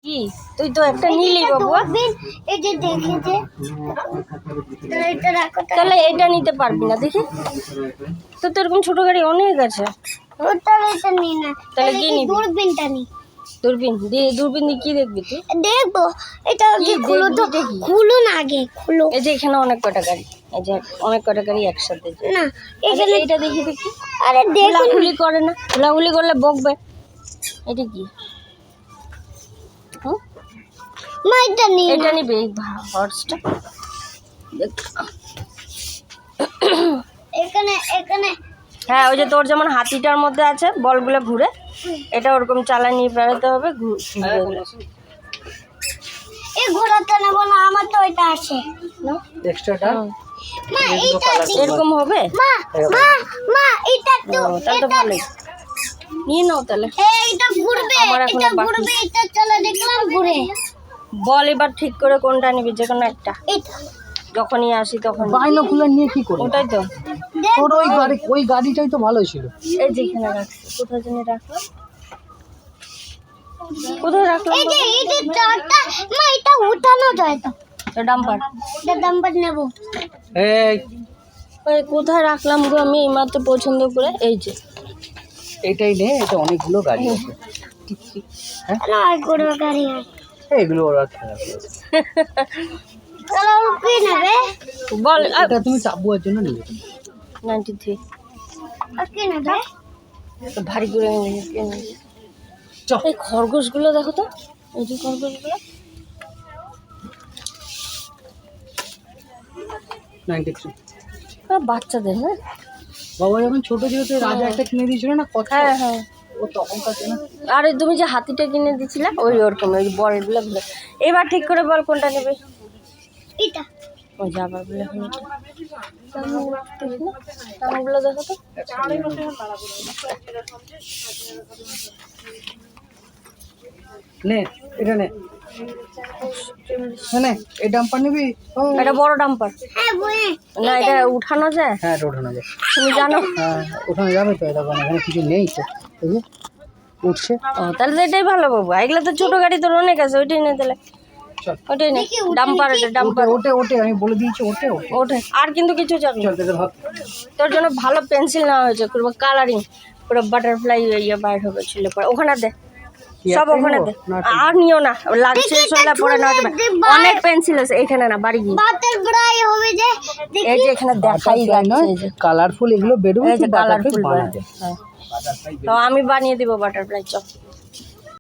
কি তুই তো একটা নিলি বাবু, এই যে দেখেছে এটা রাখো, তাহলে এটা নিতে পারবি না। দেখি তো এরকম ছোট গাড়ি অনেক আছে, তাহলে এটা নি না, তাহলে কি নিবি? দূরবীনটা নি। দূরবীন দিয়ে, দূরবীন দিয়ে কি দেখবি তুই? দেখবো এটা কি, খুলো তো, খুলুন আগে খুলো। এই যে এখানে অনেক কটা গাড়ি, এই যে অনেক কটা গাড়ি একসাথে। না এখানে এটা দেখি দেখি, আরে দেখুন, ঘোলাঘুলি করে না, ঘোলাঘুলি করলে বকবে। এটা কি? মা এটা নি, এটা নিবি এই হর্সটা। এখানে এখানে হ্যাঁ, ওই যে তোর যেমন হাতিটার মধ্যে আছে বলগুলো ঘুরে, এটা ওরকম চালায় নিয়ে বেড়াতে হবে। এই ঘোড়াটা নেব না, আমার তো এটা আছে এক্সট্রাটা। মা। এইটা এরকম হবে, মা, মা, মা এটা তো, তাহলে তো ভালোই, নিয়ে নাও তাহলে। এইটা ঘুরবে, আমার এখন এটা বাকি। ঘুরবে, এটা চলে দেখলাম ঘুরে। বল এবার ঠিক করে কোনটা নিবি, যে কোনো একটা। এটা যখনই আসি তখন বাইনোকুলার নিয়ে কি করবো? ওটাই তো, তোর ওই গাড়িটাই তো ভালো ছিল। এই যেখানে রাখছি, কোথায় জানি রাখলাম, কোথায় রাখলাম? এই যে চারটা, মা এটা উঠানো যায় তো, তো ডাম্পার, এটা দাম্পার নেব। এই ওই কোথায় রাখলাম গো, আমি এইমাত্র পছন্দ করে। এই যে এটাই নে, এটা অনেকগুলো গাড়ি আছে। না গরু গাড়ি আছে, এগুলো ওরা খারাপ। তাহলে ও কি নেবে? বল। এটা তুমি চাবুয়ার জন্য নিবে। 93 আর কি নেবে? তো ভারী করে নিয়ে নিবি। চ এই খরগোশগুলো দেখো তো, এই যে খরগোশগুলো 93। বাচ্চাদের না। বাবা যখন ছোট ছিল তো রাজা একটা কিনে দিয়েছিল না, কত হ্যাঁ হ্যাঁ, ও তখনকার না। আর ওই তুমি যে হাতিটা কিনে দিছিলে ওই ওরকম ওই বলগুলো ঘুরে। এবার ঠিক করে বল কোনটা নেবে। এটা ওই যাবার বলে হলো দামগুলো দেখো তো। নে এটা নে, নে এই ডাম্পার নিবি? ও এটা বড় ডাম্পার হ্যাঁ বলে না, এটা উঠানো যায়, হ্যাঁ, এটা ওঠানো যায়। তুমি জানো? হ্যাঁ, ওঠানো যাবে তো। এটা এখানে কিছু নেই তো, এই যে উঠছে। ও তাহলে তো এটাই ভালো বাবু, এগুলো তো ছোট গাড়ি তোর অনেক আছে, ওইটাই নে তাহলে। চল ওইটাই নে, ডাম্পার, এটা ডাম্পার। ওটে ওটে আমি বলে দিয়েছি, ওটে ওটে। ওঠে আর কিন্তু কিছু চাপ না। চল তোদের ভাব। তোর জন্য ভালো পেন্সিল নেওয়া হয়েছে, পুরো কালারিং, পুরো বাটারফ্লাই ইয়ে বাইর হবে ছিল পরে। ওখানে দে, সব ওখানে দে, আর নিও না, লাগছে শোলা পরে নেওয়া যাবে। অনেক পেন্সিল আছে এখানে, না বাড়ি গিয়ে। বাটারফ্লাই হবে যে, এই যে এখানে দেখাই যাচ্ছে, এই যে কালারফুল এগুলো বেরোবে, এই যে কালারফুল বানাবে। তো আমি বানিয়ে দিব বাটারফ্লাই। চল